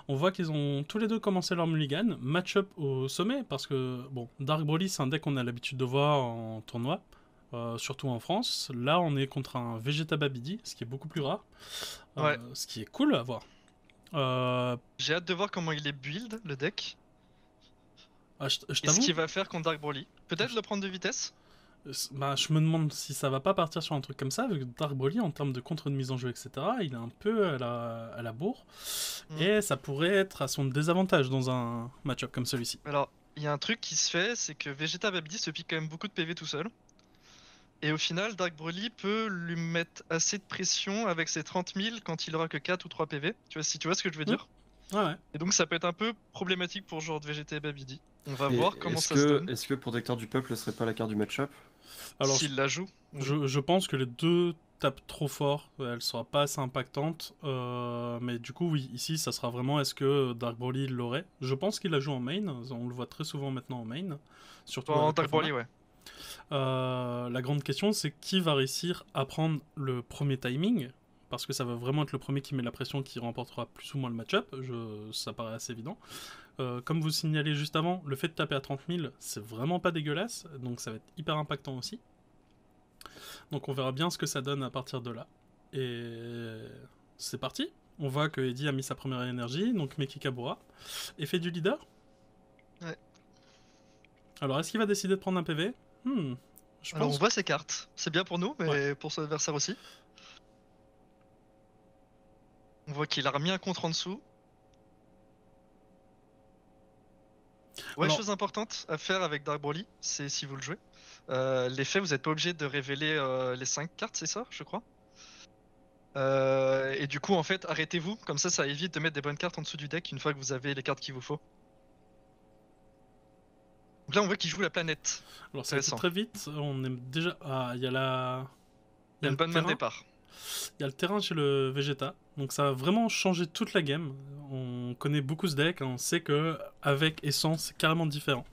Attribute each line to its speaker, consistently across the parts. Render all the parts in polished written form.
Speaker 1: On voit qu'ils ont tous les deux commencé leur mulligan, match-up au sommet, parce que, bon, Dark Broly, c'est un deck qu'on a l'habitude de voir en tournoi, surtout en France. Là, on est contre un Vegeta Babidi, ce qui est beaucoup plus rare,
Speaker 2: Ouais,
Speaker 1: ce qui est cool à voir. Euh,
Speaker 2: j'ai hâte de voir comment il est build, le deck,
Speaker 1: je
Speaker 2: et ce
Speaker 1: t'avoue,
Speaker 2: qu'il va faire contre Dark Broly. Peut-être le prendre de vitesse?
Speaker 1: bah, je me demande si ça va pas partir sur un truc comme ça, vu que Dark Broly, en termes de contre de mise en jeu, etc., il est un peu à la bourre,
Speaker 2: Hmm.
Speaker 1: et ça pourrait être à son désavantage dans un match-up comme celui-ci.
Speaker 2: Alors, il y a un truc qui se fait, c'est que Vegeta Babidi se pique quand même beaucoup de PV tout seul. Et au final, Dark Broly peut lui mettre assez de pression avec ses 30 000 quand il aura que 4 ou 3 PV. Tu vois, si tu vois ce que je veux
Speaker 1: Hmm.
Speaker 2: dire?
Speaker 1: Ouais, ouais.
Speaker 2: Et donc ça peut être un peu problématique pour ce genre de Vegeta et Babidi. On va
Speaker 3: Et
Speaker 2: voir comment ça se donne,
Speaker 3: est-ce que Protecteur du Peuple serait pas la carte du match-up?
Speaker 1: Alors,
Speaker 2: s'il la joue. Oui.
Speaker 1: je pense que les deux tapent trop fort, elle sera pas assez impactante, mais du coup, oui, ici, ça sera vraiment est-ce que Dark Broly l'aurait. Je pense qu'il la joue en main, on le voit très souvent maintenant en main, surtout
Speaker 2: En
Speaker 1: avec le
Speaker 2: Dark Broly,
Speaker 1: format.
Speaker 2: ouais.
Speaker 1: La grande question, c'est qui va réussir à prendre le premier timing, parce que ça va vraiment être le premier qui met la pression qui remportera plus ou moins le match-up, ça paraît assez évident. Comme vous signalez juste avant, le fait de taper à 30 000, c'est vraiment pas dégueulasse, donc ça va être hyper impactant aussi. Donc on verra bien ce que ça donne à partir de là. Et c'est parti. On voit que Eddie a mis sa première énergie, donc Meki Kabura. Effet du leader.
Speaker 2: Ouais.
Speaker 1: Alors est-ce qu'il va décider de prendre un PV? Je
Speaker 2: Alors on
Speaker 1: pense.
Speaker 2: voit ses cartes. C'est bien pour nous,
Speaker 1: Ouais.
Speaker 2: mais pour son adversaire aussi. On voit qu'il a remis un contre en dessous. Ouais,
Speaker 1: Alors,
Speaker 2: chose importante à faire avec Dark Broly, c'est si vous le jouez. L'effet, vous n'êtes pas obligé de révéler les 5 cartes, c'est ça, je crois. Et du coup, en fait, arrêtez-vous. Comme ça évite de mettre des bonnes cartes en dessous du deck une fois que vous avez les cartes qu'il vous faut. Donc là, on voit qu'il joue la planète.
Speaker 1: alors ça a été
Speaker 2: Intéressant.
Speaker 1: très vite. On est déjà. Ah, il y a la. Il
Speaker 2: Il
Speaker 1: y
Speaker 2: y
Speaker 1: a
Speaker 2: a
Speaker 1: le
Speaker 2: une bonne main de
Speaker 1: terrain.
Speaker 2: départ.
Speaker 1: Il y a le terrain chez le Vegeta. Donc ça a vraiment changé toute la game. On connaît beaucoup ce deck. On sait que avec Essence, c'est carrément différent.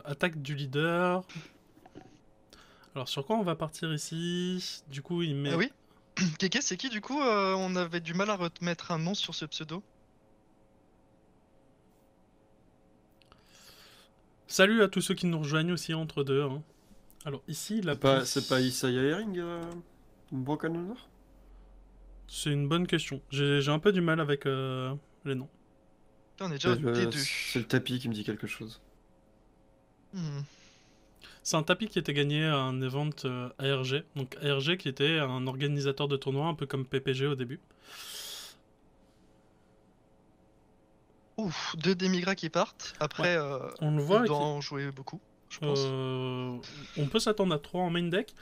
Speaker 1: Attaque du leader. Alors sur quoi on va partir ici? Du coup il
Speaker 2: Ah
Speaker 1: met...
Speaker 2: oui? Keke, c'est qui du coup? On avait du mal à remettre un nom sur ce pseudo.
Speaker 1: Salut à tous ceux qui nous rejoignent aussi entre deux. Hein. Alors ici il a pris...
Speaker 3: C'est pas Isaiah Herring, Broken Honor?
Speaker 1: C'est une bonne question. J'ai un peu du mal avec les noms.
Speaker 2: Là, on est déjà au D2.
Speaker 3: C'est le tapis qui me dit quelque chose.
Speaker 2: Hmm.
Speaker 1: C'est un tapis qui était gagné à un event ARG. Donc ARG qui était un organisateur de tournoi un peu comme PPG au début.
Speaker 2: Ouf, deux démigrats qui partent.
Speaker 1: Ouais.
Speaker 2: Après,
Speaker 1: On le
Speaker 2: il
Speaker 1: voit
Speaker 2: doit
Speaker 1: qui...
Speaker 2: en jouer beaucoup, je pense.
Speaker 1: On peut s'attendre à 3 en main deck.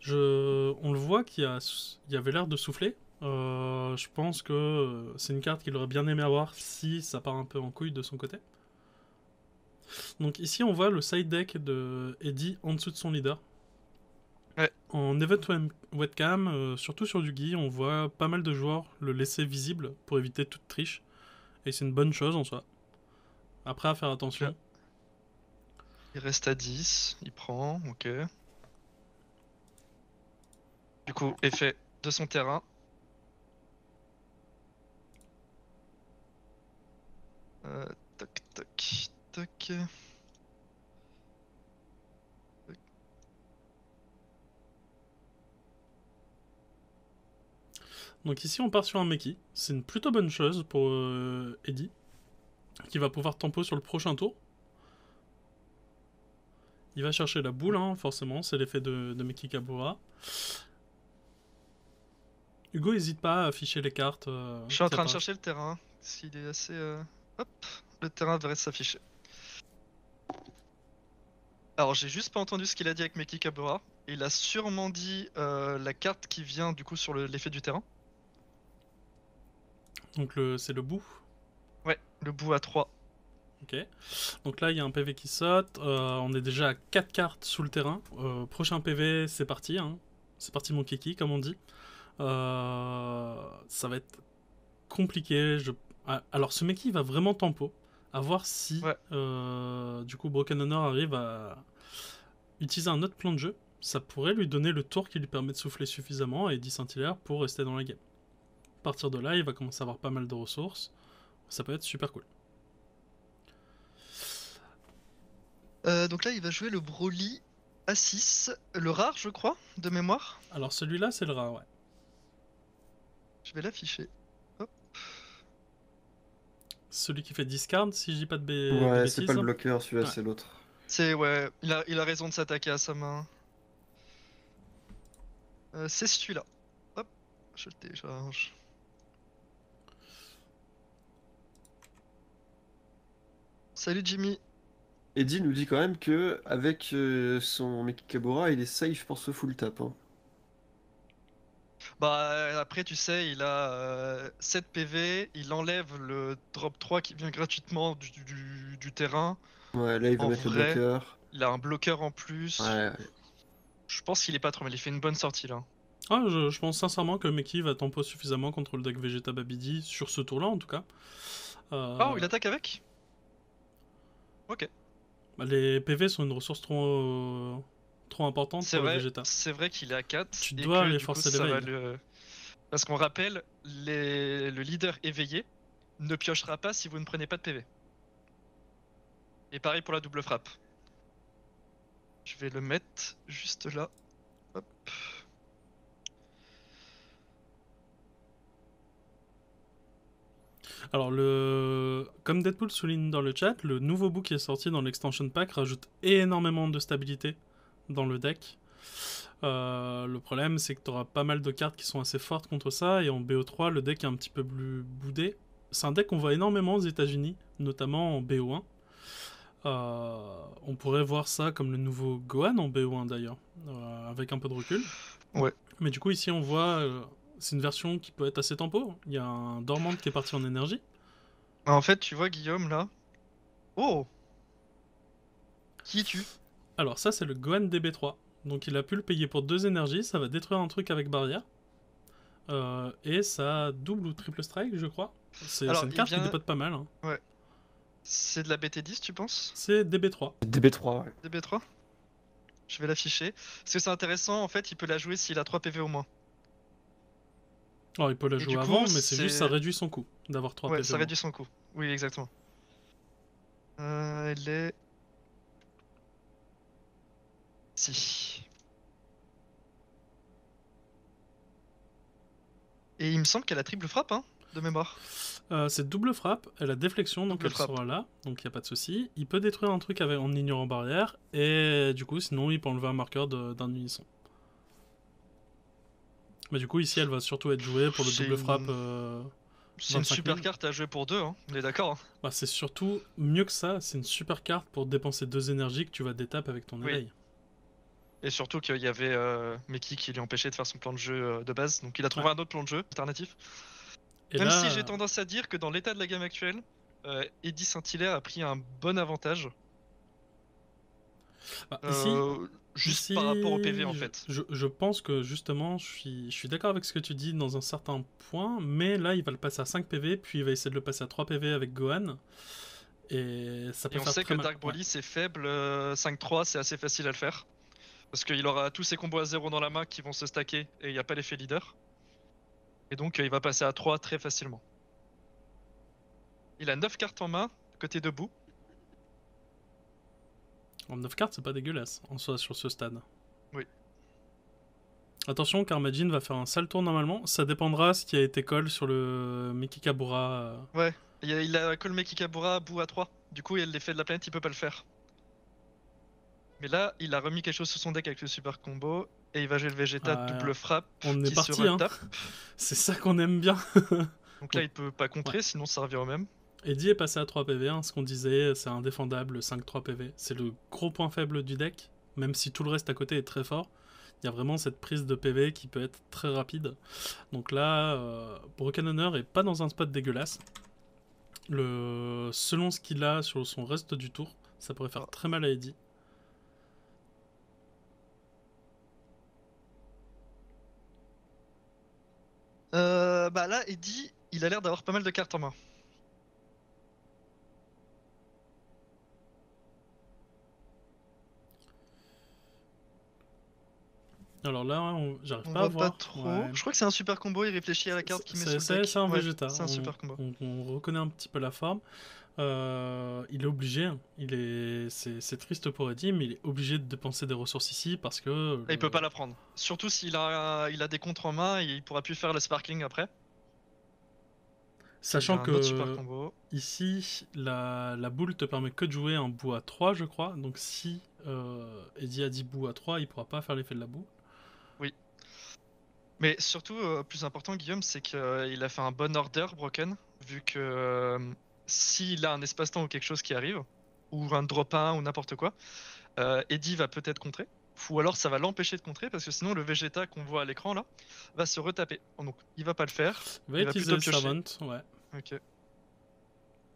Speaker 1: On le voit il avait l'air de souffler. Je pense que c'est une carte qu'il aurait bien aimé avoir si ça part un peu en couille de son côté. Donc ici on voit le side deck de Eddie en dessous de son leader.
Speaker 2: Ouais.
Speaker 1: En event webcam, surtout sur Yugi, on voit pas mal de joueurs le laisser visible pour éviter toute triche. Et c'est une bonne chose en soi. Après à faire
Speaker 2: Donc là,
Speaker 1: attention.
Speaker 2: il reste à 10. Il prend, ok. Du coup, effet de son terrain. Toc, toc, toc.
Speaker 1: Donc ici on part sur un Meki. C'est une plutôt bonne chose pour Eddie. Qui va pouvoir tempo sur le prochain tour. Il va chercher la boule, hein, forcément, c'est l'effet de Meki Kabura. Hugo n'hésite pas à afficher les cartes
Speaker 2: Je suis en
Speaker 1: qui
Speaker 2: train de
Speaker 1: apparaissent.
Speaker 2: chercher le terrain. S'il est assez. Hop, le terrain devrait s'afficher. Alors, j'ai juste pas entendu ce qu'il a dit avec Meki Kabura. Il a sûrement dit la carte qui vient du coup sur l'effet du terrain.
Speaker 1: Donc c'est le bout.
Speaker 2: Ouais, le bout à 3.
Speaker 1: Ok. Donc là, il y a un PV qui saute. On est déjà à 4 cartes sous le terrain. Prochain PV, c'est parti. Hein. C'est parti mon kiki, comme on dit. Ça va être compliqué. Alors, ce mec, il va vraiment tempo. À voir si,
Speaker 2: Ouais.
Speaker 1: du coup, Broken Honor arrive à utiliser un autre plan de jeu. ça pourrait lui donner le tour qui lui permet de souffler suffisamment à Eddie Saint-Hilaire pour rester dans la game. À partir de là, il va commencer à avoir pas mal de ressources. Ça peut être super cool.
Speaker 2: Donc là, il va jouer le Broly A6, le rare, je crois, de mémoire.
Speaker 1: Alors celui-là, c'est le rare, ouais.
Speaker 2: Je vais l'afficher. Hop.
Speaker 1: Celui qui fait discard, si je dis pas de,
Speaker 3: Ouais,
Speaker 1: de
Speaker 3: c'est
Speaker 1: bêtises.
Speaker 3: pas le bloqueur, celui-là,
Speaker 1: Ouais.
Speaker 3: c'est l'autre.
Speaker 2: C'est, ouais, il a raison de s'attaquer à sa main. C'est celui-là. Hop, je le télécharge. Salut Jimmy.
Speaker 3: Eddie nous dit quand même que avec son Mekikabura, il est safe pour ce full tap. Hein.
Speaker 2: Bah après tu sais il a 7 PV, il enlève le drop 3 qui vient gratuitement du terrain.
Speaker 3: Ouais, là il va
Speaker 2: En
Speaker 3: mettre le
Speaker 2: vrai,
Speaker 3: bloqueur.
Speaker 2: il a un bloqueur en plus.
Speaker 3: Ouais,
Speaker 2: Je pense qu'il est pas trop mal, il fait une bonne sortie là.
Speaker 1: Ah, je pense sincèrement que Meki va tempo suffisamment contre le deck Vegeta Babidi, sur ce tour-là en tout cas.
Speaker 2: Oh il attaque avec. Ok.
Speaker 1: Bah, les PV sont une ressource trop importante
Speaker 2: C'est
Speaker 1: pour le
Speaker 2: vrai,
Speaker 1: Vegeta.
Speaker 2: c'est vrai qu'il est à 4.
Speaker 1: Tu
Speaker 2: et
Speaker 1: dois
Speaker 2: que,
Speaker 1: les
Speaker 2: du coup,
Speaker 1: forcer
Speaker 2: ça va
Speaker 1: l'éveil.
Speaker 2: Parce qu'on rappelle, le leader éveillé ne piochera pas si vous ne prenez pas de PV. Et pareil pour la double frappe. Je vais le mettre juste là. Hop.
Speaker 1: Alors, comme Deadpool souligne dans le chat, le nouveau book qui est sorti dans l'extension pack rajoute énormément de stabilité dans le deck. Le problème, c'est que tu auras pas mal de cartes qui sont assez fortes contre ça, et en BO3, le deck est un petit peu plus boudé. C'est un deck qu'on voit énormément aux États-Unis, notamment en BO1. On pourrait voir ça comme le nouveau Gohan en BO1 d'ailleurs, avec un peu de recul.
Speaker 2: Ouais.
Speaker 1: Mais du coup, ici, on voit. C'est une version qui peut être assez tempo. Il y a un Dormant qui est parti en énergie.
Speaker 2: En fait, tu vois Guillaume là. Oh! Qui tue?
Speaker 1: Alors, ça, c'est le Gohan DB3. Donc, il a pu le payer pour 2 énergies. Ça va détruire un truc avec barrière. Et ça double ou triple strike, je crois. C'est
Speaker 2: Alors,
Speaker 1: une
Speaker 2: il
Speaker 1: carte qui
Speaker 2: vient-
Speaker 1: dépote pas mal. Hein.
Speaker 2: Ouais. C'est de la BT10, tu penses?
Speaker 1: C'est DB3.
Speaker 3: DB3, ouais.
Speaker 2: DB3? Je vais l'afficher. Parce que c'est intéressant, en fait, il peut la jouer s'il a 3 PV au moins.
Speaker 1: Alors, il peut la
Speaker 2: Et
Speaker 1: jouer
Speaker 2: du coup,
Speaker 1: avant, mais c'est juste ça
Speaker 2: c'est-
Speaker 1: réduit son coût d'avoir 3
Speaker 2: Ouais,
Speaker 1: PV.
Speaker 2: ça réduit son coût. Oui, exactement. Elle est... Si. Et il me semble qu'elle a triple frappe, hein, de mémoire.
Speaker 1: C'est double frappe, elle a déflexion, donc
Speaker 2: Double
Speaker 1: elle
Speaker 2: frappe.
Speaker 1: sera là, donc il n'y a pas de souci. Il peut détruire un truc en ignorant barrière, et du coup, sinon, il peut enlever un marqueur d'un unisson. Mais du coup, ici, elle va surtout être jouée pour le
Speaker 2: C'est
Speaker 1: double
Speaker 2: une-
Speaker 1: frappe.
Speaker 2: C'est une
Speaker 1: 25
Speaker 2: super
Speaker 1: 000.
Speaker 2: carte à jouer pour 2, hein. On est d'accord, hein.
Speaker 1: Bah, c'est surtout mieux que ça, c'est une super carte pour dépenser 2 énergies que tu vas détaper avec ton
Speaker 2: Oui.
Speaker 1: éveil.
Speaker 2: Et surtout qu'il y avait Meki qui lui empêchait de faire son plan de jeu de base. Donc il a trouvé
Speaker 1: Ouais.
Speaker 2: un autre plan de jeu alternatif.
Speaker 1: Et
Speaker 2: Même
Speaker 1: là,
Speaker 2: si j'ai tendance à dire que dans l'état de la gamme actuelle, Eddie Saint-Hilaire a pris un bon avantage.
Speaker 1: bah, ici,
Speaker 2: Juste
Speaker 1: ici,
Speaker 2: par rapport au PV en fait.
Speaker 1: je pense que justement, je suis d'accord avec ce que tu dis dans un certain point, mais là, il va le passer à 5 PV, puis il va essayer de le passer à 3 PV avec Gohan. Et ça peut
Speaker 2: Et on
Speaker 1: faire
Speaker 2: sait
Speaker 1: très
Speaker 2: que
Speaker 1: mal.
Speaker 2: Dark Broly c'est faible, 5-3 c'est assez facile à le faire. Parce qu'il aura tous ses combos à 0 dans la main qui vont se stacker et il n'y a pas l'effet leader. Et donc il va passer à 3 très facilement. Il a 9 cartes en main, côté debout.
Speaker 1: En 9 cartes, c'est pas dégueulasse en soi sur ce stade.
Speaker 2: Oui.
Speaker 1: Attention, Karmajin va faire un sale tour normalement. Ça dépendra ce qui a été call sur le Mikikabura.
Speaker 2: Ouais, il a call Mekikabura bout à 3. Du coup, l'effet de la planète, il peut pas le faire. Mais là, il a remis quelque chose sur son deck avec le super combo. Et il va jouer le Vegeta double frappe
Speaker 1: On est
Speaker 2: qui
Speaker 1: parti,
Speaker 2: se
Speaker 1: hein.
Speaker 2: retape.
Speaker 1: C'est ça qu'on aime bien.
Speaker 2: Donc là, il peut pas contrer, sinon ça revient au même.
Speaker 1: Eddie est passé à 3 PV, hein, ce qu'on disait, c'est indéfendable, 5-3 PV. C'est le gros point faible du deck, même si tout le reste à côté est très fort. Il y a vraiment cette prise de PV qui peut être très rapide. Donc là, Broken Honor est pas dans un spot dégueulasse. Selon ce qu'il a sur son reste du tour, ça pourrait faire très mal à Eddie.
Speaker 2: Bah là, Eddie, il a l'air d'avoir pas mal de cartes en main.
Speaker 1: Alors là, j'arrive
Speaker 2: On
Speaker 1: pas à
Speaker 2: voit pas
Speaker 1: voir.
Speaker 2: trop.
Speaker 1: Ouais.
Speaker 2: Je crois que c'est un super combo, il réfléchit à la carte qu'il met sur le deck.
Speaker 1: C'est un
Speaker 2: Ouais,
Speaker 1: Vegeta.
Speaker 2: c'est un super combo.
Speaker 1: On reconnaît un petit peu la forme. Il est obligé. Hein. C'est triste pour Eddie, mais il est obligé de dépenser des ressources ici parce que.
Speaker 2: Et il peut pas la prendre. Surtout s'il a des contres en main et il pourra plus faire le sparkling après.
Speaker 1: Sachant
Speaker 2: Il y a un autre super
Speaker 1: que
Speaker 2: combo.
Speaker 1: ici, la boule te permet que de jouer un bout à 3, je crois. Donc si Eddie a 10 bouts à 3, il pourra pas faire l'effet de la boue.
Speaker 2: Oui. Mais surtout, plus important, Guillaume, c'est qu'il a fait un bon order broken, vu que s'il a un espace-temps ou quelque chose qui arrive, ou un drop 1 ou n'importe quoi, Eddie va peut-être contrer. Ou alors ça va l'empêcher de contrer parce que sinon le Vegeta qu'on voit à l'écran là va se retaper. Donc il va pas le faire.
Speaker 1: Il va
Speaker 2: Il va
Speaker 1: utiliser le
Speaker 2: plutôt piocher.
Speaker 1: Servant, ouais.
Speaker 2: Ok.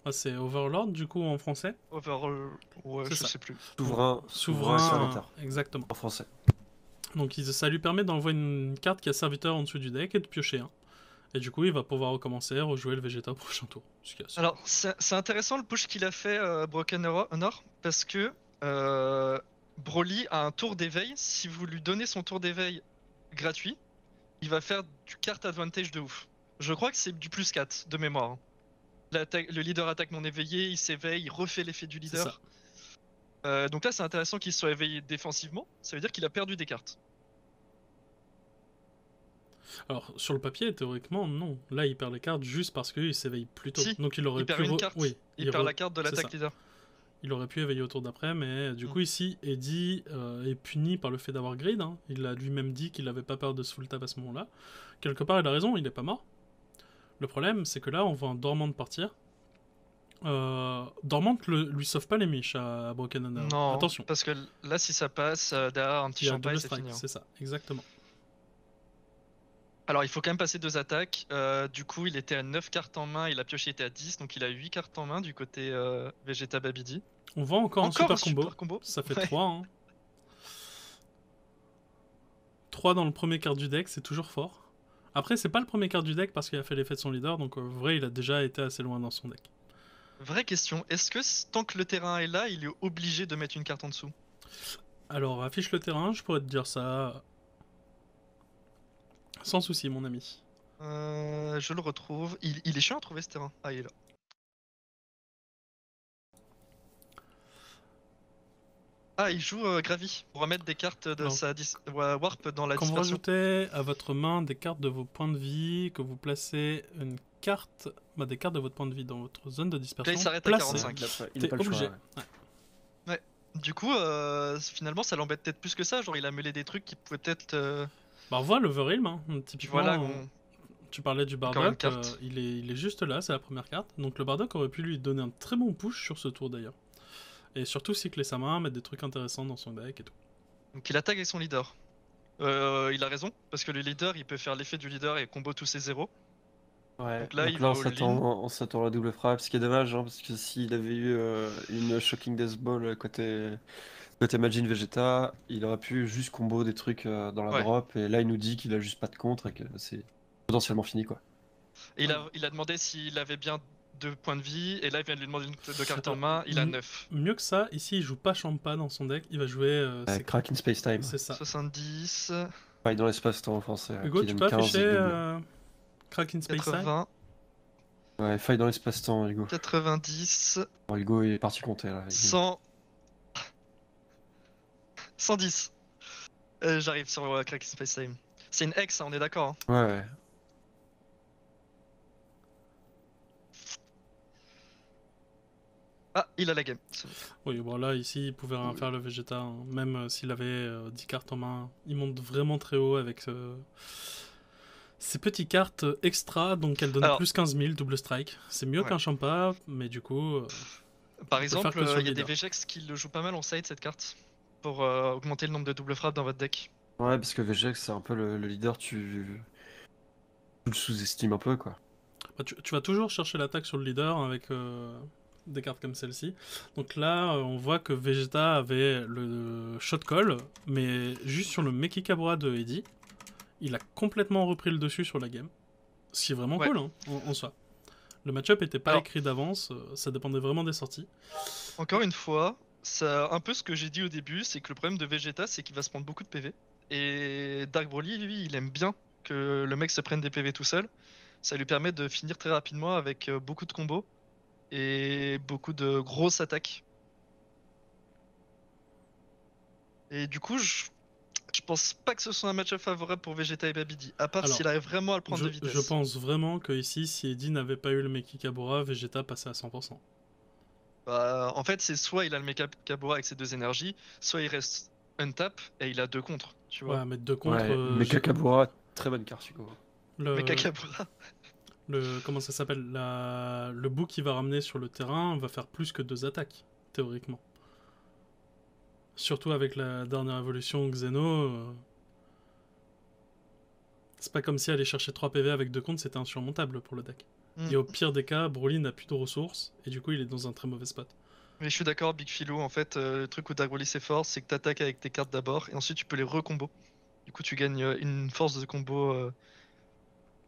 Speaker 1: Ah, c'est Overlord du coup en français.
Speaker 2: Overall, ouais,
Speaker 1: C'est
Speaker 2: je
Speaker 1: ça.
Speaker 2: sais plus.
Speaker 1: Souverain,
Speaker 3: serviteur.
Speaker 1: exactement.
Speaker 3: En français.
Speaker 1: Donc ça lui permet d'envoyer une carte qui a serviteur en dessous du deck et de piocher un. Et du coup, il va pouvoir recommencer à rejouer le Vegeta au prochain tour.
Speaker 2: Alors, c'est intéressant le push qu'il a fait Broken Honor, parce que Broly a un tour d'éveil. Si vous lui donnez son tour d'éveil gratuit, il va faire du card advantage de ouf. Je crois que c'est du plus 4 de mémoire. Hein. Le leader attaque non éveillé, il s'éveille, il refait l'effet du leader. Donc là, c'est intéressant qu'il soit éveillé défensivement. Ça veut dire qu'il a perdu des cartes.
Speaker 1: Alors, sur le papier, théoriquement, non. Là, il perd les cartes juste parce qu'il s'éveille plus tôt.
Speaker 2: Si,
Speaker 1: Donc il aurait
Speaker 2: perd
Speaker 1: pu...
Speaker 2: une carte.
Speaker 1: Oui,
Speaker 2: il perd la carte de l'attaque leader.
Speaker 1: Il aurait pu éveiller au tour d'après, mais du coup, ici, Eddie est puni par le fait d'avoir grid. Hein. Il a lui-même dit qu'il n'avait pas peur de se full tap à ce moment-là. Quelque part, il a raison, il n'est pas mort. Le problème, c'est que là, on voit un Dormant partir. Dormant lui sauve pas les miches à Broken Honor.
Speaker 2: Non,
Speaker 1: attention.
Speaker 2: Parce que là, si ça passe, derrière un petit champagne, c'est fini. Hein.
Speaker 1: C'est ça, exactement.
Speaker 2: Alors, il faut quand même passer 2 attaques. Du coup, il était à 9 cartes en main, il a pioché, il était à 10, donc il a 8 cartes en main du côté Vegeta Babidi.
Speaker 1: On voit encore un super combo. Ça fait 3. Hein. 3 dans le premier card du deck, c'est toujours fort. Après, c'est pas le premier card du deck parce qu'il a fait l'effet de son leader, donc en vrai, il a déjà été assez loin dans son deck.
Speaker 2: Vraie question, est-ce que tant que le terrain est là, il est obligé de mettre une carte en dessous?
Speaker 1: Alors, affiche le terrain, je pourrais te dire ça... Sans souci, mon ami.
Speaker 2: Je le retrouve. Il est chiant à trouver ce terrain. Ah, il est là. Ah, il joue Gravy pour remettre des cartes de sa Warp dans la dispersion.
Speaker 1: Quand vous rajoutez à votre main des cartes de vos points de vie, que vous placez une carte, des cartes de votre point de vie dans votre zone de dispersion,
Speaker 2: là, il s'arrête à 45.
Speaker 3: Il est pas
Speaker 1: obligé.
Speaker 2: Ouais. Du coup, finalement, ça l'embête peut-être plus que ça. Genre, il a mêlé des trucs qui pouvaient peut-être.
Speaker 1: On voit l'Overwhelm, hein, typiquement.
Speaker 2: Voilà,
Speaker 1: tu parlais du Bardock, il est juste là, c'est la première carte. Donc le Bardock aurait pu lui donner un très bon push sur ce tour d'ailleurs. Et surtout cycler sa main, mettre des trucs intéressants dans son deck et tout.
Speaker 2: Donc il attaque avec son leader. Il a raison, parce que le leader, il peut faire l'effet du leader et combo tous ses zéros.
Speaker 3: Ouais,
Speaker 2: donc là
Speaker 3: on s'attend à la double frappe, ce qui est dommage, hein, parce que s'il avait eu une Shocking Death Ball côté Majin Vegeta, il aurait pu juste combo des trucs dans la drop, et là il nous dit qu'il a juste pas de contre et que c'est potentiellement fini quoi.
Speaker 2: Et il a demandé s'il avait bien 2 points de vie, et là il vient de lui demander de carte en main, il a 9.
Speaker 1: Mieux que ça, ici il joue pas Champa dans son deck, il va jouer...
Speaker 3: Crack in Space Time.
Speaker 1: C'est ça.
Speaker 2: 70...
Speaker 3: Faille dans l'espace-temps en français.
Speaker 1: Hugo, tu peux afficher Crack in Space
Speaker 2: 80.
Speaker 1: Time.
Speaker 3: Ouais, faille dans l'espace-temps, Hugo.
Speaker 2: 90...
Speaker 3: Bon, Hugo est parti compter là.
Speaker 2: 100... 110. J'arrive sur Crack in Space Time. C'est une X, hein, on est d'accord. Hein.
Speaker 3: Ouais.
Speaker 2: Ah, il a la game.
Speaker 1: Oui, bon là, ici, il pouvait rien faire le Vegeta, hein. Même s'il avait 10 cartes en main. Il monte vraiment très haut avec ces petites cartes extra, donc elles donnent plus 15 000, double strike. C'est mieux qu'un Champa, mais du coup...
Speaker 2: Par exemple, il y a des Vegex qui le jouent pas mal en side cette carte, pour augmenter le nombre de double frappes dans votre deck.
Speaker 3: Ouais, parce que Vegex, c'est un peu le leader, tu le sous-estimes un peu, quoi.
Speaker 1: Tu vas toujours chercher l'attaque sur le leader avec... des cartes comme celle-ci. Donc là, on voit que Vegeta avait le shot call, mais juste sur le Mekikabura de Eddie, il a complètement repris le dessus sur la game. Ce qui est vraiment cool, hein, en soi. Le match-up était pas écrit d'avance, ça dépendait vraiment des sorties.
Speaker 2: Encore une fois, un peu ce que j'ai dit au début, c'est que le problème de Vegeta, c'est qu'il va se prendre beaucoup de PV. Et Dark Broly, lui, il aime bien que le mec se prenne des PV tout seul. Ça lui permet de finir très rapidement avec beaucoup de combos et beaucoup de grosses attaques. Et du coup, je pense pas que ce soit un match-up favorable pour Vegeta et Babidi, à part
Speaker 1: Alors,
Speaker 2: s'il arrive vraiment à le prendre de vitesse.
Speaker 1: Je pense vraiment que ici, si Eddie n'avait pas eu le Mekikabura, Vegeta passait à 100%.
Speaker 2: Bah, en fait, c'est soit il a le Mekabura avec ses 2 énergies, soit il reste untap et il a 2 contre, tu vois.
Speaker 1: Ouais, mettre 2 contre.
Speaker 3: Ouais, Mecha Kabura, très bonne carte, Hugo.
Speaker 2: Mekakabura.
Speaker 1: Comment ça s'appelle le bout qui va ramener sur le terrain va faire plus que 2 attaques, théoriquement. Surtout avec la dernière évolution Xeno. C'est pas comme si aller chercher 3 PV avec 2 comptes, c'était insurmontable pour le deck. Et au pire des cas, Broly n'a plus de ressources, et du coup il est dans un très mauvais spot.
Speaker 2: Mais je suis d'accord, Big Philo, en fait, le truc où Dark Broly c'est fort, c'est que t'attaques avec tes cartes d'abord, et ensuite tu peux les recombo. Du coup, tu gagnes une force de combo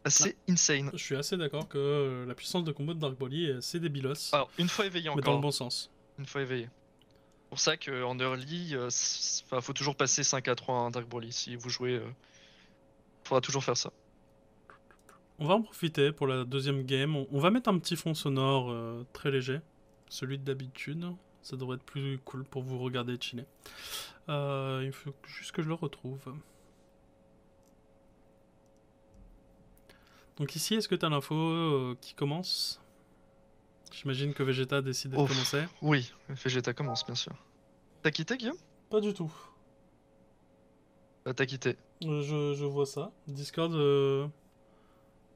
Speaker 2: assez insane.
Speaker 1: Je suis assez d'accord que la puissance de combo de Dark Broly est assez débilos.
Speaker 2: Alors, une fois éveillé
Speaker 1: mais dans le
Speaker 2: encore.
Speaker 1: bon sens.
Speaker 2: Une fois éveillé. C'est pour ça qu'en early, faut toujours passer 5 à 3 un Dark Broly. Si vous jouez, faudra toujours faire ça.
Speaker 1: On va en profiter pour la deuxième game. On va mettre un petit fond sonore très léger. Celui d'habitude. Ça devrait être plus cool pour vous regarder chiller. Il faut juste que je le retrouve. Donc ici, est-ce que tu as l'info qui commence? J'imagine que Vegeta a décidé de commencer.
Speaker 2: Oui, Vegeta commence, bien sûr. T'as quitté, Guillaume?
Speaker 1: Pas du tout.
Speaker 2: T'as quitté.
Speaker 1: Je vois ça. Discord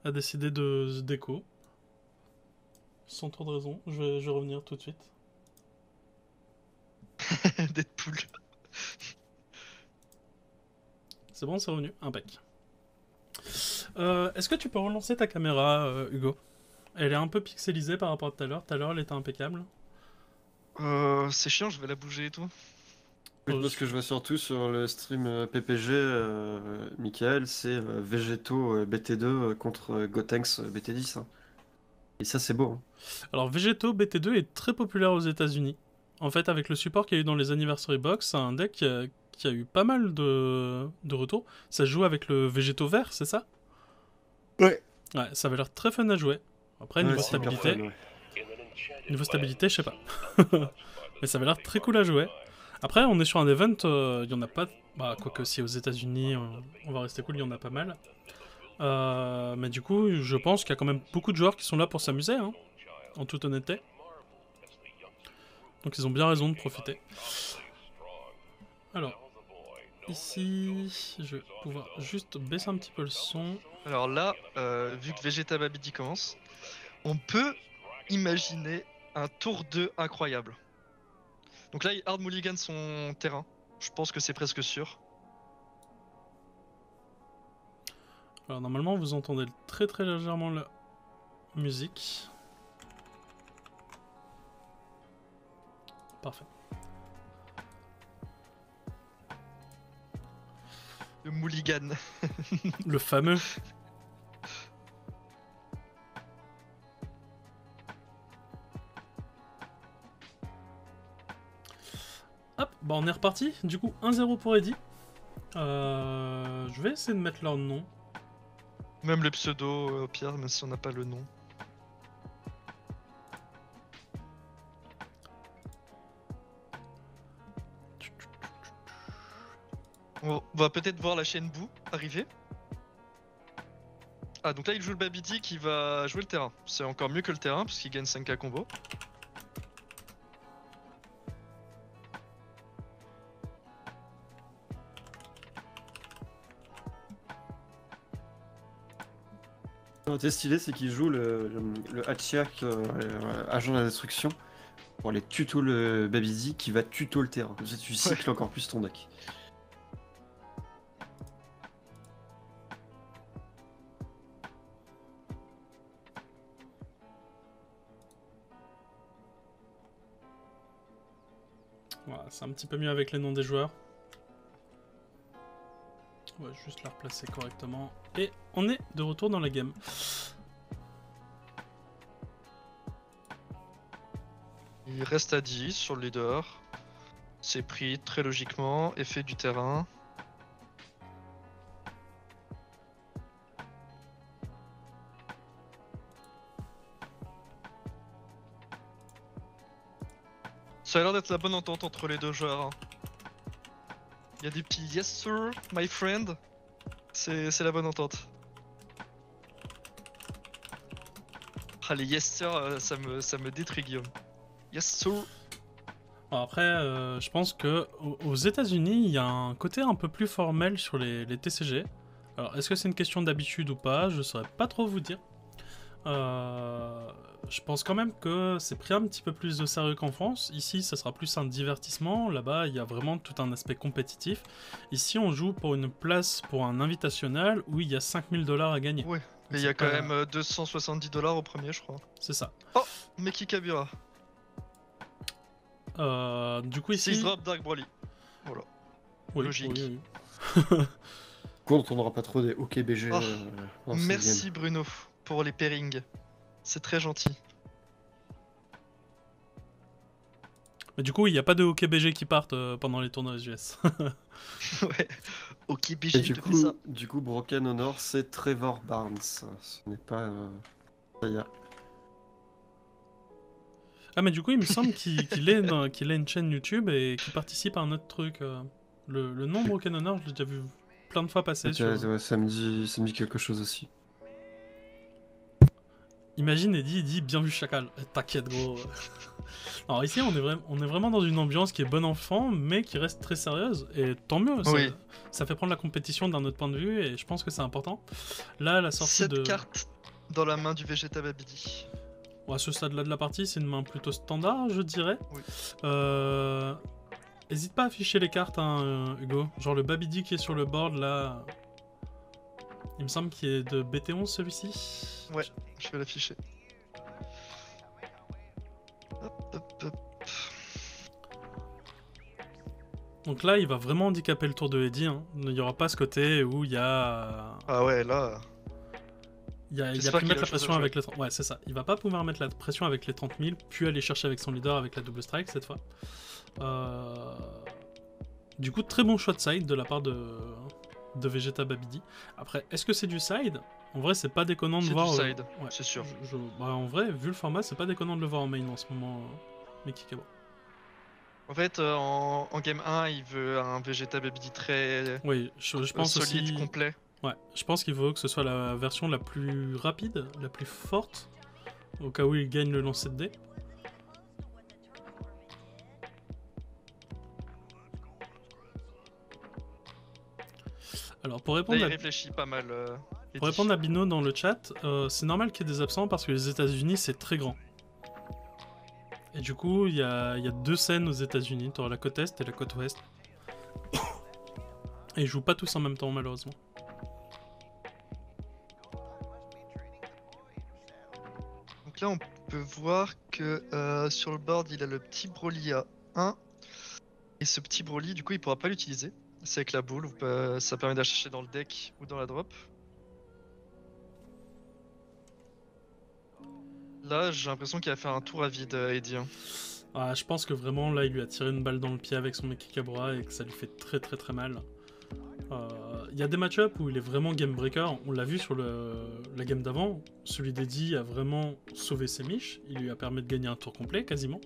Speaker 1: a décidé de se déco. Sans trop de raison. Je vais revenir tout de suite.
Speaker 2: Deadpool.
Speaker 1: C'est bon, c'est revenu. Impec. Est-ce que tu peux relancer ta caméra, Hugo? Elle est un peu pixelisée par rapport à tout à l'heure. Tout à l'heure, elle était impeccable.
Speaker 2: C'est chiant, je vais la bouger et tout.
Speaker 3: Moi, ce que je vois surtout sur le stream PPG, Michael, c'est Vegeto BT2 contre Gotenks BT10. Hein. Et ça, c'est beau. Hein.
Speaker 1: Alors, Vegeto BT2 est très populaire aux États-Unis. En fait, avec le support qu'il y a eu dans les Anniversary Box, c'est un deck qui a eu pas mal de retours. Ça se joue avec le Vegeto vert, c'est ça?
Speaker 3: Ouais.
Speaker 1: Ouais, ça avait l'air très fun à jouer. Après, niveau stabilité... Niveau stabilité, je sais pas. Mais ça avait l'air très cool à jouer. Après, on est sur un event, il y en a pas... Bah, quoique si aux États-Unis on va rester cool, il y en a pas mal. Mais du coup, je pense qu'il y a quand même beaucoup de joueurs qui sont là pour s'amuser, hein, en toute honnêteté. Donc ils ont bien raison de profiter. Alors, ici, je vais pouvoir juste baisser un petit peu le son.
Speaker 2: Alors là, vu que Vegeta Babidi commence, on peut imaginer un tour 2 incroyable. Donc là, il hard mulligan son terrain. Je pense que c'est presque sûr.
Speaker 1: Alors normalement, vous entendez très très légèrement la musique. Parfait.
Speaker 2: Le mulligan.
Speaker 1: Le fameux. Hop, bah on est reparti. Du coup, 1-0 pour Eddie. Je vais essayer de mettre leur nom.
Speaker 2: Même le pseudo, au pire, même si on n'a pas le nom. On va peut-être voir la chaîne Boo arriver. Ah, donc là, il joue le Babidi qui va jouer le terrain. C'est encore mieux que le terrain, parce qu'il gagne 5k combo.
Speaker 3: Ce qui est stylé, c'est qu'il joue le Hachiak, agent de la destruction, pour aller tuto le Babidi qui va tuto le terrain. Comme ça, tu cycles encore plus ton deck.
Speaker 1: Voilà, c'est un petit peu mieux avec les noms des joueurs. On va juste la replacer correctement. Et on est de retour dans la game.
Speaker 2: Il reste à 10 sur le leader. C'est pris très logiquement et fait du terrain. Ça a l'air d'être la bonne entente entre les deux joueurs. Hein. Il y a des petits yes sir, my friend. C'est la bonne entente. Ah les yes sir, ça me détruit Guillaume. Yes sir.
Speaker 1: Alors après, je pense que aux États-Unis, il y a un côté un peu plus formel sur les TCG. Alors, est-ce que c'est une question d'habitude ou pas? Je saurais pas trop vous dire. Je pense quand même que c'est pris un petit peu plus de sérieux qu'en France. Ici, ça sera plus un divertissement. Là-bas, il y a vraiment tout un aspect compétitif. Ici, on joue pour une place pour un invitational où il y a 5000 $ à gagner.
Speaker 2: Ouais, mais il y a quand même 270 $ au premier, je crois.
Speaker 1: C'est ça.
Speaker 2: Oh, Meki Kabura.
Speaker 1: Du coup, ici.
Speaker 2: 6 drop Dark Broly. Voilà.
Speaker 1: Oui,
Speaker 2: logique.
Speaker 1: Oui.
Speaker 3: Quand on n'aura pas trop des OKBG.
Speaker 2: Merci Bruno pour les pairings. C'est très gentil.
Speaker 1: Mais du coup, il n'y a pas de OKBG qui partent pendant les tournois US.
Speaker 2: Ouais. OKBG,
Speaker 3: du coup, Broken Honor, c'est Trevor Barnes. Ce n'est pas. Ça y est.
Speaker 1: Ah, mais du coup, il me semble qu'il a une chaîne YouTube et qu'il participe à un autre truc. Le nom Broken Honor, je l'ai déjà vu plein de fois passer.
Speaker 3: Ouais, ça me dit quelque chose aussi.
Speaker 1: Imagine Eddie, il dit bien vu Chacal. T'inquiète gros. Alors ici on est vraiment dans une ambiance qui est bon enfant mais qui reste très sérieuse et tant mieux.
Speaker 2: Oui.
Speaker 1: Ça fait prendre la compétition d'un autre point de vue et je pense que c'est important. Là la sortie
Speaker 2: 7
Speaker 1: de...
Speaker 2: cartes dans la main du Vegeta Babidi.
Speaker 1: Bon, à ce stade là de la partie c'est une main plutôt standard je dirais.
Speaker 2: Oui.
Speaker 1: Hésite pas à afficher les cartes hein, Hugo. Genre le Babidi qui est sur le board là... Il me semble qu'il est de BT11 celui-ci.
Speaker 2: Ouais, je vais l'afficher. Hop.
Speaker 1: Donc là, il va vraiment handicaper le tour de Eddie. Hein. Il n'y aura pas ce côté où il y a...
Speaker 2: Ah ouais, là...
Speaker 1: Il y a pu mettre la pression avec les 30... Ouais, c'est ça. Il va pas pouvoir mettre la pression avec les 30 000, puis aller chercher avec son leader avec la double strike cette fois. Du coup, très bon choix de side de la part de Vegeta Babidi. Après, est-ce que c'est du side? En vrai, c'est pas déconnant de voir...
Speaker 2: C'est du side, ouais, c'est sûr.
Speaker 1: Bah, en vrai, vu le format, c'est pas déconnant de le voir en main en ce moment, Meki Kabura.
Speaker 2: En fait, en game 1, il veut un Vegeta Babidi très
Speaker 1: oui, je pense
Speaker 2: solide,
Speaker 1: aussi...
Speaker 2: complet.
Speaker 1: Ouais, je pense qu'il faut que ce soit la version la plus rapide, la plus forte, au cas où il gagne le lancer de dés. Alors pour répondre,
Speaker 2: là, il réfléchit pas mal.
Speaker 1: Pour répondre à Bino dans le chat, c'est normal qu'il y ait des absents parce que les États-Unis c'est très grand. Et du coup, il y a 2 scènes aux États-Unis, tu auras la côte Est et la côte Ouest. Et ils jouent pas tous en même temps malheureusement.
Speaker 2: Donc là, on peut voir que sur le board, il a le petit Broly à 1. Et ce petit Broly, du coup, il pourra pas l'utiliser. C'est avec la boule, ça permet d'acheter dans le deck ou dans la drop. Là, j'ai l'impression qu'il a fait un tour à vide, Eddie. Hein.
Speaker 1: Ah, je pense que vraiment, là, il lui a tiré une balle dans le pied avec son Meki Kabura et que ça lui fait très très très mal. Il y a des match-ups où il est vraiment game breaker. On l'a vu sur la game d'avant. Celui d'Eddie a vraiment sauvé ses miches. Il lui a permis de gagner un tour complet, quasiment.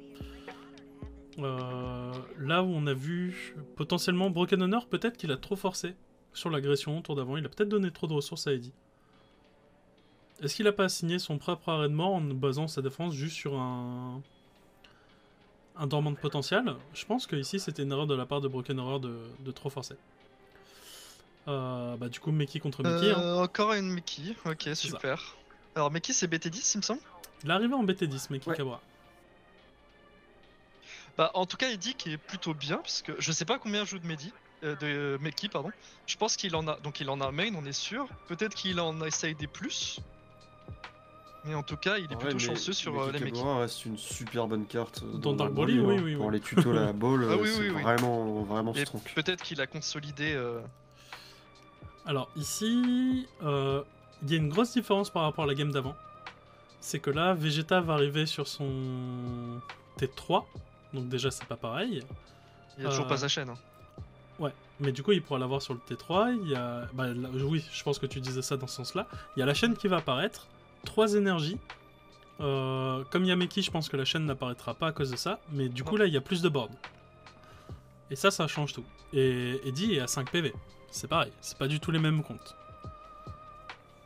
Speaker 1: Là où on a vu potentiellement Broken Honor, peut-être qu'il a trop forcé sur l'agression au tour d'avant. Il a peut-être donné trop de ressources à Eddie. Est-ce qu'il a pas assigné son propre arrêt de mort en basant sa défense juste sur un dormant de potentiel? Je pense que ici c'était une erreur de la part de Broken Honor de trop forcer. Bah du coup Meki contre Meki.
Speaker 2: Encore une Meki, ok super. Ça. Alors Meki c'est BT10 il me semble?
Speaker 1: Il est arrivé en BT10 Meki Kabura.
Speaker 2: Bah en tout cas il dit qu'il est plutôt bien parce que je sais pas combien joue de Meki pardon. Je pense qu'il en a, donc il en a main on est sûr. Peut-être qu'il en essaye des plus. Mais en tout cas il est plutôt chanceux sur les Meki.
Speaker 3: Kabura reste une super bonne carte
Speaker 1: dans Dark Broly, oui.
Speaker 3: Pour les tutos la ball, c'est vraiment
Speaker 2: et
Speaker 3: strong.
Speaker 2: Peut-être qu'il a consolidé...
Speaker 1: Alors ici, il y a une grosse différence par rapport à la game d'avant. C'est que là, Vegeta va arriver sur son T3. Donc déjà, c'est pas pareil.
Speaker 2: Il a toujours pas sa chaîne. Hein.
Speaker 1: Ouais, mais du coup, il pourra l'avoir sur le T3. Il y a... Bah, là, oui, je pense que tu disais ça dans ce sens-là. Il y a la chaîne qui va apparaître. 3 énergies. Comme il y a Meki, je pense que la chaîne n'apparaîtra pas à cause de ça, mais du coup là il y a plus de board. Et ça change tout. Et Eddie est à 5 PV. C'est pareil, c'est pas du tout les mêmes comptes.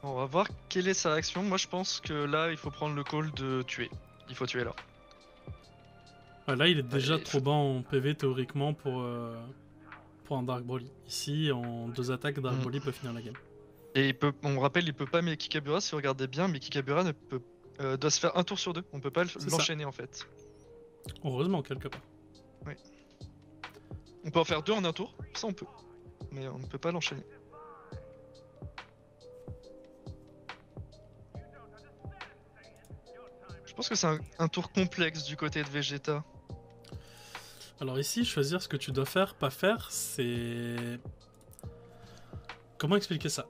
Speaker 2: On va voir quelle est sa réaction. Moi je pense que là il faut prendre le call de tuer. Il faut tuer là.
Speaker 1: Ouais, là il est déjà
Speaker 2: Ouais,
Speaker 1: trop bas en PV théoriquement pour un Dark Broly. Ici, en 2 attaques, Dark Broly peut finir la game.
Speaker 2: Et on rappelle, il peut pas Meki Kabura, si vous regardez bien, Meki Kabura ne peut, doit se faire un tour sur 2. On peut pas l'enchaîner en fait.
Speaker 1: Heureusement, quelque part.
Speaker 2: Oui. On peut en faire 2 en un tour, ça on peut. Mais on ne peut pas l'enchaîner. Je pense que c'est un tour complexe du côté de Vegeta.
Speaker 1: Alors ici, choisir ce que tu dois faire, pas faire, c'est... Comment expliquer ça?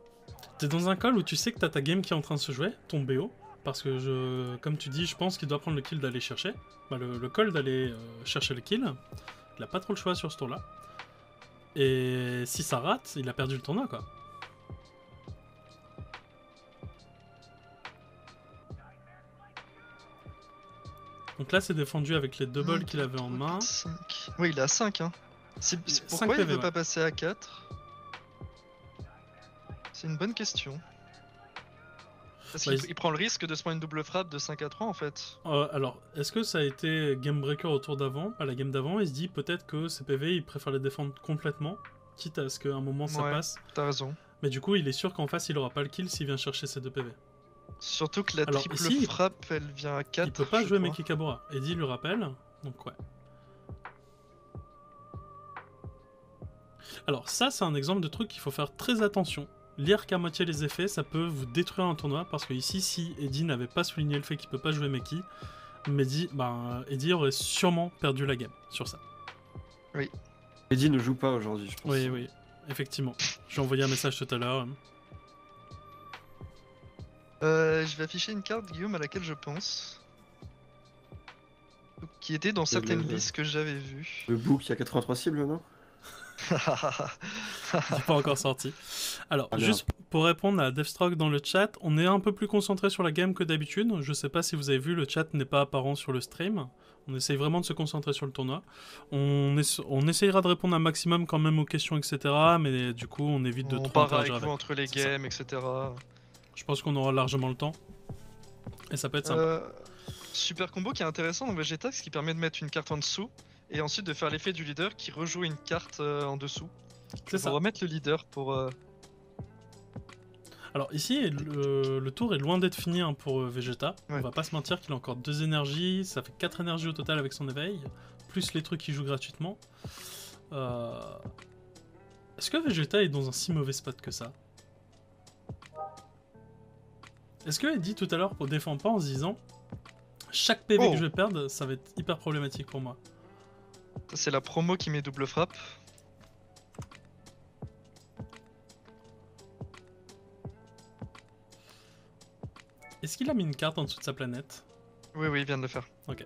Speaker 1: T'es dans un call où tu sais que t'as ta game qui est en train de se jouer, ton BO, parce que comme tu dis, je pense qu'il doit prendre le kill d'aller chercher. Bah, le call d'aller chercher le kill, il a pas trop le choix sur ce tour-là. Et si ça rate, il a perdu le tournoi, quoi. Donc là, c'est défendu avec les doubles qu'il avait en main.
Speaker 2: 5. Oui, il a 5. Hein. Pourquoi il veut pas passer à 4? C'est une bonne question. Parce qu'il prend le risque de se prendre une double frappe de 5 à 3 en fait.
Speaker 1: Alors, est-ce que ça a été game breaker au tour d'avant, à la game d'avant? Il se dit peut-être que ces PV, il préfère les défendre complètement, quitte à ce qu'à un moment ça passe.
Speaker 2: T'as raison.
Speaker 1: Mais du coup, il est sûr qu'en face, il aura pas le kill s'il vient chercher ces 2 PV.
Speaker 2: Surtout que la triple frappe, elle vient à 4.
Speaker 1: Il peut pas jouer Meki Kabura. Eddie lui rappelle, donc ouais. Alors ça, c'est un exemple de truc qu'il faut faire très attention. Lire qu'à moitié les effets, ça peut vous détruire un tournoi, parce que ici, si Eddie n'avait pas souligné le fait qu'il peut pas jouer Meki, Eddie aurait sûrement perdu la game sur ça.
Speaker 2: Oui.
Speaker 3: Eddie ne joue pas aujourd'hui, je pense.
Speaker 1: Oui, oui, effectivement. J'ai envoyé un message tout à l'heure.
Speaker 2: Je vais afficher une carte, Guillaume, à laquelle je pense. Qui était dans certaines listes que j'avais vues.
Speaker 3: Le book, il y a 83 cibles, non?
Speaker 1: Il n'est pas encore sorti. Alors, juste pour répondre à Deathstroke dans le chat, on est un peu plus concentré sur la game que d'habitude. Je sais pas si vous avez vu, le chat n'est pas apparent sur le stream. On essaye vraiment de se concentrer sur le tournoi. On essayera de répondre un maximum quand même aux questions, etc. Mais du coup, on évite de trop interagir avec.
Speaker 2: Entre les games, etc.
Speaker 1: Je pense qu'on aura largement le temps. Et ça peut être simple.
Speaker 2: Super combo qui est intéressant dans Vegeta, ce qui permet de mettre une carte en dessous. Et ensuite de faire l'effet du leader qui rejoue une carte en dessous.
Speaker 1: C'est ça.
Speaker 2: On va remettre le leader pour...
Speaker 1: Alors ici, le tour est loin d'être fini hein, pour Vegeta.
Speaker 2: Ouais.
Speaker 1: On va pas se mentir qu'il a encore 2 énergies. Ça fait 4 énergies au total avec son éveil. Plus les trucs qu'il joue gratuitement. Est-ce que Vegeta est dans un si mauvais spot que ça? Est-ce que Eddie tout à l'heure ne défend pas en se disant chaque PV que je vais perdre, ça va être hyper problématique pour moi?
Speaker 2: C'est la promo qui met double frappe.
Speaker 1: Est-ce qu'il a mis une carte en dessous de sa planète?
Speaker 2: Oui, il vient de le faire.
Speaker 1: Ok.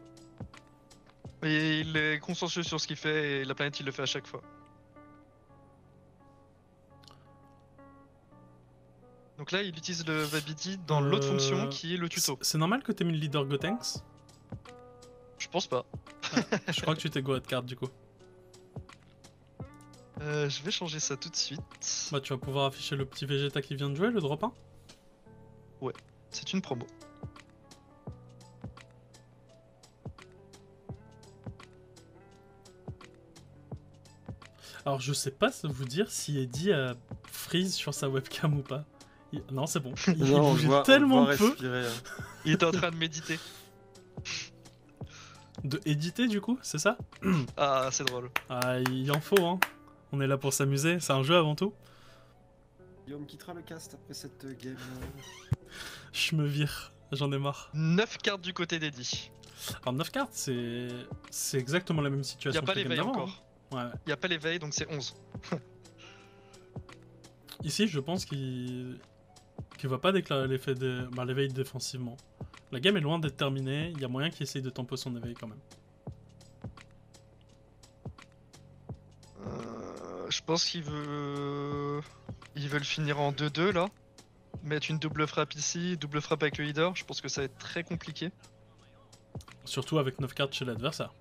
Speaker 2: Et il est consensueux sur ce qu'il fait et la planète il le fait à chaque fois. Donc là il utilise le Vabidi dans l'autre fonction qui est le tuto.
Speaker 1: C'est normal que t'aies mis le leader Gotenks?
Speaker 2: Je pense pas.
Speaker 1: Je crois que tu t'es go de carte du coup.
Speaker 2: Je vais changer ça tout de suite.
Speaker 1: Bah tu vas pouvoir afficher le petit Vegeta qui vient de jouer, le drop 1?
Speaker 2: Ouais, c'est une promo.
Speaker 1: Alors je sais pas vous dire si Eddie a freeze sur sa webcam ou pas. Non c'est bon, il bougeait tellement peu.
Speaker 2: Il était en train de méditer.
Speaker 1: De éditer du coup, c'est ça?
Speaker 2: Ah c'est drôle.
Speaker 1: Ah il en faut hein. On est là pour s'amuser, c'est un jeu avant tout.
Speaker 3: Guillaume quittera le cast après cette game.
Speaker 1: Je me vire, j'en ai marre.
Speaker 2: 9 cartes du côté d'Eddie.
Speaker 1: Alors 9 cartes c'est exactement la même situation.
Speaker 2: Y'a pas l'éveil encore.
Speaker 1: Ouais.
Speaker 2: Y'a pas l'éveil donc c'est 11.
Speaker 1: Ici je pense qu'il va pas déclarer l'éveil défensivement. La game est loin d'être terminée, il y a moyen qu'il essaye de tempo son éveil quand même.
Speaker 2: Je pense qu'il veut... Il veut le finir en 2-2 là. mettre une double frappe ici, double frappe avec le leader, je pense que ça va être très compliqué.
Speaker 1: Surtout avec 9 cartes chez l'adversaire.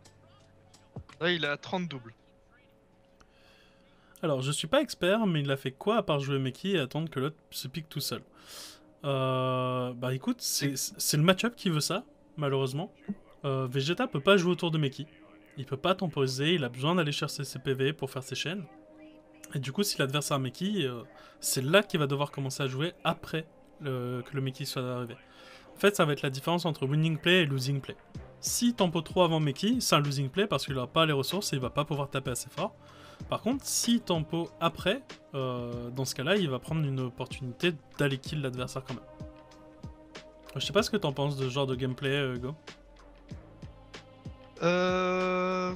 Speaker 2: Là, il a 30 doubles.
Speaker 1: Alors, je suis pas expert, mais il a fait quoi à part jouer Meki et attendre que l'autre se pique tout seul? Bah écoute, c'est le match-up qui veut ça, malheureusement. Vegeta peut pas jouer autour de Meki. Il peut pas temporiser, il a besoin d'aller chercher ses PV pour faire ses chaînes. Et du coup, si l'adversaire a Meki, c'est là qu'il va devoir commencer à jouer après que le Meki soit arrivé. En fait, ça va être la différence entre winning play et losing play. Si tempo trop avant Meki, c'est un losing play parce qu'il n'aura pas les ressources et il va pas pouvoir taper assez fort. Par contre, si tempo après, dans ce cas-là, il va prendre une opportunité d'aller kill l'adversaire quand même. Je sais pas ce que t'en penses de ce genre de gameplay, Go.
Speaker 2: Je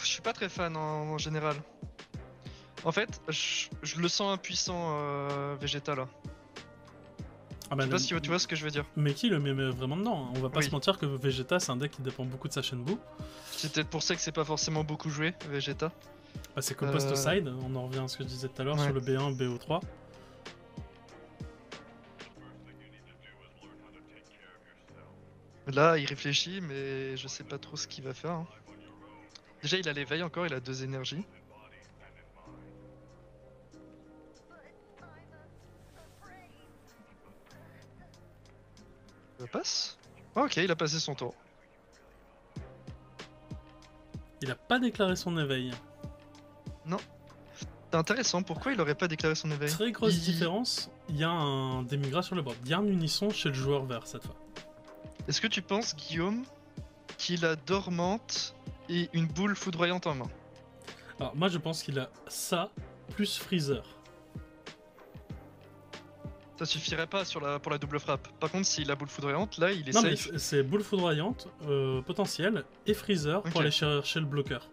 Speaker 2: suis pas très fan en général. En fait, je le sens impuissant, Vegeta là.
Speaker 1: Ah bah,
Speaker 2: Je sais pas si tu vois ce que je veux dire.
Speaker 1: Meki le met vraiment dedans. On va pas
Speaker 2: Oui.
Speaker 1: se mentir que Vegeta, c'est un deck qui dépend beaucoup de sa chaîne boue.
Speaker 2: C'est peut-être pour ça que c'est pas forcément beaucoup joué, Vegeta.
Speaker 1: Bah, c'est que post-side, on en revient à ce que je disais tout à l'heure sur le B1, BO3.
Speaker 2: Là, il réfléchit, mais je sais pas trop ce qu'il va faire. Hein. Déjà, il a l'éveil encore, il a 2 énergies. Ça passe? Ah, ok, il a passé son tour.
Speaker 1: Il a pas déclaré son éveil.
Speaker 2: C'est intéressant, pourquoi il aurait pas déclaré son éveil?
Speaker 1: Très grosse différence, il y a un démigra sur le board. Il y a un unisson chez le joueur vert cette fois.
Speaker 2: Est-ce que tu penses, Guillaume, qu'il a dormante et une boule foudroyante en main?
Speaker 1: Alors moi je pense qu'il a ça plus Freezer.
Speaker 2: Ça suffirait pas pour la double frappe. Par contre, s'il a boule foudroyante, là, il est
Speaker 1: Non mais
Speaker 2: safe.
Speaker 1: c'est boule foudroyante, potentiel, et Freezer
Speaker 2: Ok.
Speaker 1: pour aller chercher le bloqueur.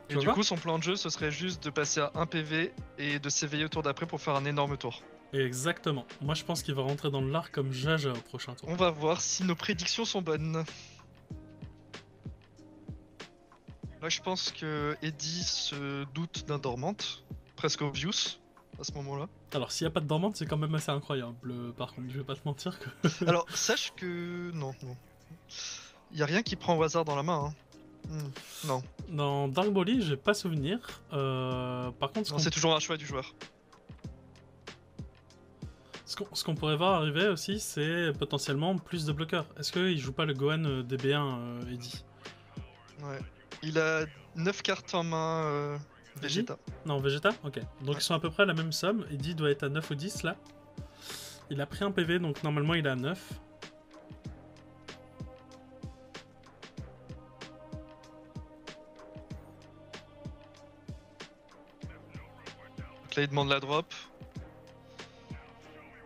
Speaker 2: Et
Speaker 1: Tu
Speaker 2: du
Speaker 1: vois
Speaker 2: coup, son plan de jeu, ce serait juste de passer à 1 PV et de s'éveiller au tour d'après pour faire un énorme tour.
Speaker 1: Exactement. Moi je pense qu'il va rentrer dans l'art comme Jaja au prochain tour.
Speaker 2: On va voir si nos prédictions sont bonnes. Là, je pense que Eddie se doute d'un dormante, presque obvious à ce moment-là.
Speaker 1: Alors s'il n'y a pas de dormante c'est quand même assez incroyable. Par contre je vais pas te mentir que...
Speaker 2: Alors, sache que... Non. Il y a rien qui prend au hasard dans la main. Hein. Non.
Speaker 1: Dans Dark Broly j'ai pas souvenir. Par contre
Speaker 2: Non, c'est toujours un choix du joueur.
Speaker 1: ce qu'on pourrait voir arriver aussi c'est potentiellement plus de bloqueurs. Est-ce qu'il joue pas le Gohan DB1 Eddie?
Speaker 2: Ouais. Il a 9 cartes en main, Vegeta.
Speaker 1: Non, Vegeta. Ok. Donc ils sont à peu près à la même somme. Eddie doit être à 9 ou 10 là. Il a pris un PV donc normalement il est à 9.
Speaker 2: Donc là, il demande la drop.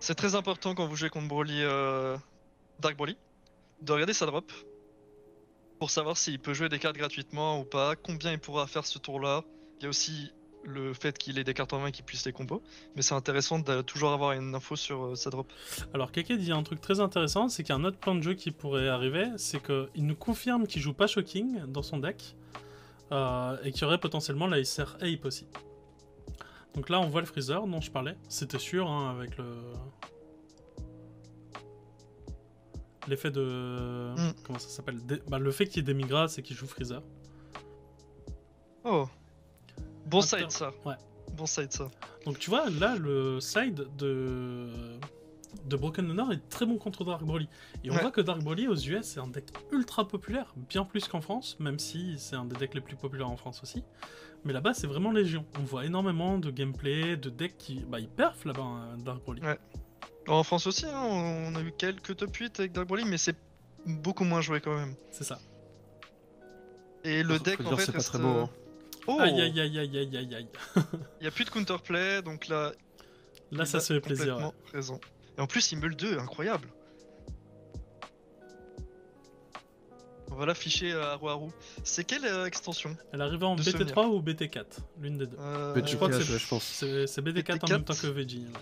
Speaker 2: C'est très important quand vous jouez contre Broly, Dark Broly, de regarder sa drop pour savoir s'il peut jouer des cartes gratuitement ou pas, combien il pourra faire ce tour-là. Il y a aussi le fait qu'il ait des cartes en main et qu'il puisse les combos, mais c'est intéressant de toujours avoir une info sur sa drop.
Speaker 1: Alors Keke dit un truc très intéressant, c'est qu'il y a un autre plan de jeu qui pourrait arriver, c'est qu'il nous confirme qu'il joue pas Shocking dans son deck, et qu'il y aurait potentiellement la SR Ape aussi. Donc là on voit le Freezer dont je parlais, c'était sûr hein, avec l'effet de... Comment ça s'appelle le fait qu'il y ait des migras, c'est qu'il joue Freezer.
Speaker 2: Oh, bon side ça.
Speaker 1: Ouais.
Speaker 2: Bon side ça.
Speaker 1: Donc tu vois, là, le side de Broken Honor est très bon contre Dark Broly. Et on voit que Dark Broly aux US, c'est un deck ultra populaire, bien plus qu'en France, même si c'est un des decks les plus populaires en France aussi. Mais là-bas, c'est vraiment légion. On voit énormément de gameplay, de decks qui... Bah, ils perfent là-bas, hein, Dark Broly.
Speaker 2: Ouais. En France aussi, hein, on a eu quelques top 8 avec Dark Broly, mais c'est beaucoup moins joué quand même.
Speaker 1: C'est ça.
Speaker 2: Et le deck, en fait,
Speaker 3: c'est pas
Speaker 2: reste...
Speaker 3: très beau. Hein.
Speaker 2: Oh,
Speaker 1: Aïe aïe aïe aïe aïe aïe aïe.
Speaker 2: il n'y a plus de counterplay, donc là...
Speaker 1: Là, ça se fait plaisir.
Speaker 2: Complètement raison. Et en plus, il meule 2, incroyable. On va l'afficher à Haru. C'est quelle extension?
Speaker 1: Elle arrivait en
Speaker 2: de
Speaker 1: BT3
Speaker 2: souvenir.
Speaker 1: ou BT4, l'une des deux.
Speaker 3: Je crois que
Speaker 1: c'est-
Speaker 3: je pense.
Speaker 1: C'est BT4 en
Speaker 2: BT4.
Speaker 1: même temps que Veggie. Ouais.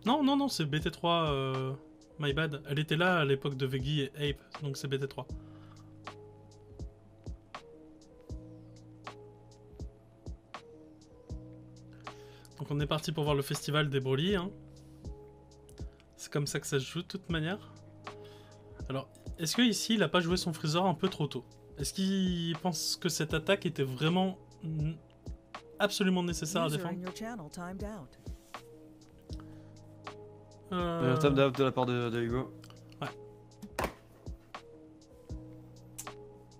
Speaker 1: Non, c'est BT3, my bad. Elle était là à l'époque de Veggie et Ape, donc c'est BT3. Donc on est parti pour voir le festival des Broly. Hein. C'est comme ça que ça se joue de toute manière. Alors, est-ce que ici il a pas joué son Freezer un peu trop tôt? Est-ce qu'il pense que cette attaque était vraiment absolument nécessaire à défendre?
Speaker 3: Time out de la part de Hugo.
Speaker 1: Ouais.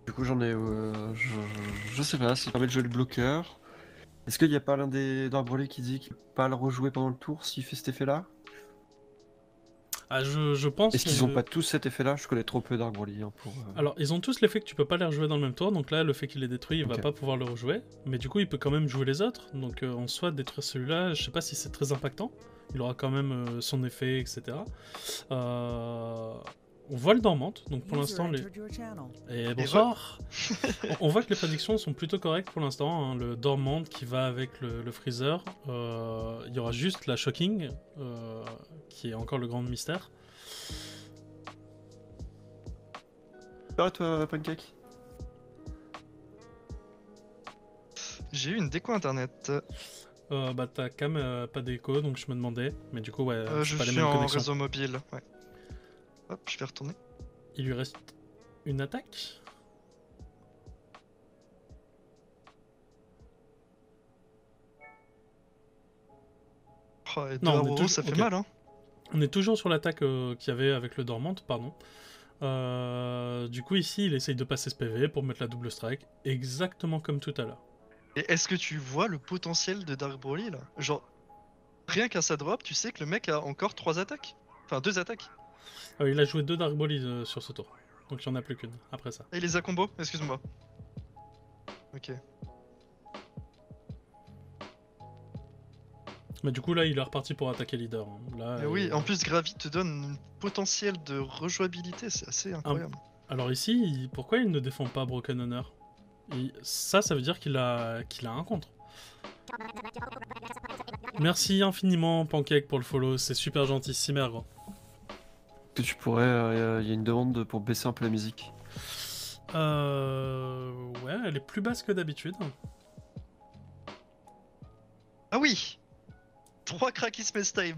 Speaker 3: Du coup j'en ai... je sais pas, s'il permet de jouer le bloqueur. Est-ce qu'il n'y a pas l'un des Dark Broly qui dit qu'il peut pas le rejouer pendant le tour s'il fait cet effet-là?
Speaker 1: Ah, je pense.
Speaker 3: Est-ce qu'ils ont pas tous cet effet-là? Je connais trop peu Dark Broly hein, pour...
Speaker 1: Alors, ils ont tous l'effet que tu peux pas les rejouer dans le même tour, donc là, le fait qu'il est détruit, il va
Speaker 3: Ok.
Speaker 1: pas pouvoir le rejouer. Mais du coup, il peut quand même jouer les autres, donc en soi, détruire celui-là, je sais pas si c'est très impactant. Il aura quand même son effet, etc. On voit le dormante, donc pour l'instant, les... Et bonsoir. On voit que les prédictions sont plutôt correctes pour l'instant. Hein. Le dormante qui va avec le freezer. Il y aura juste la shocking, qui est encore le grand mystère.
Speaker 3: Ah, toi, Pancake?
Speaker 2: J'ai eu une déco internet.
Speaker 1: Bah ta cam pas d'écho, donc je me demandais. Mais du coup, ouais,
Speaker 2: Je
Speaker 1: c'est pas les
Speaker 2: suis
Speaker 1: mêmes
Speaker 2: en
Speaker 1: connexions.
Speaker 2: réseau mobile. Ouais. Hop, je vais retourner.
Speaker 1: Il lui reste une attaque.
Speaker 2: Oh, et
Speaker 1: Non, on est
Speaker 2: 2 euros, ça fait
Speaker 1: ok.
Speaker 2: mal, hein.
Speaker 1: On est toujours sur l'attaque qu'il y avait avec le dormante, pardon. Du coup, ici, il essaye de passer ce PV pour mettre la double strike, exactement comme tout à l'heure.
Speaker 2: Et est-ce que tu vois le potentiel de Dark Broly là? Genre, rien qu'à sa drop, tu sais que le mec a encore 3 attaques. Enfin, 2 attaques.
Speaker 1: Il a joué 2 Dark Broly sur ce tour, donc il n'y en a plus qu'une après ça.
Speaker 2: Et il les a combo? Excuse-moi. Ok.
Speaker 1: Mais du coup, là, il est reparti pour attaquer leader. Hein. Là,
Speaker 2: Mais oui, en plus, Gravy te donne un potentiel de rejouabilité, c'est assez incroyable.
Speaker 1: Alors ici, pourquoi il ne défend pas Broken Honor? Ça veut dire qu'il a un contre. Merci infiniment, Pancake, pour le follow. C'est super gentil. Cimer, gros.
Speaker 3: Que tu pourrais... Il y a une demande pour baisser un peu la musique.
Speaker 1: Ouais, elle est plus basse que d'habitude.
Speaker 2: Ah oui! 3 Cracky Space Time!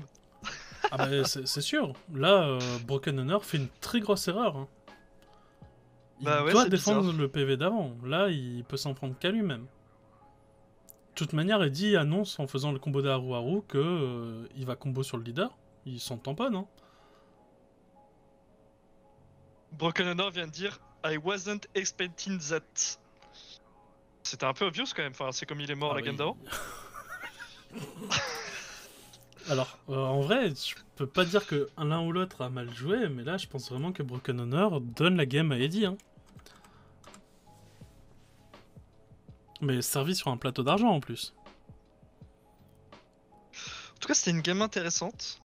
Speaker 1: Ah bah c'est sûr. Là, Broken Honor fait une très grosse erreur. Hein. Il
Speaker 2: Bah ouais,
Speaker 1: doit
Speaker 2: c'est
Speaker 1: défendre
Speaker 2: bizarre.
Speaker 1: le PV d'avant. Là, il peut s'en prendre qu'à lui-même. De toute manière, Eddie annonce en faisant le combo d'Haru Haru que il va combo sur le leader. Il s'en tamponne. Hein.
Speaker 2: Broken Honor vient de dire I wasn't expecting that. C'était un peu obvious quand même, enfin, c'est comme il est mort la game d'avant.
Speaker 1: Alors, en vrai, je peux pas dire que l'un ou l'autre a mal joué, mais là, je pense vraiment que Broken Honor donne la game à Eddie. Hein. Mais servi sur un plateau d'argent en plus.
Speaker 2: En tout cas, c'était une game intéressante.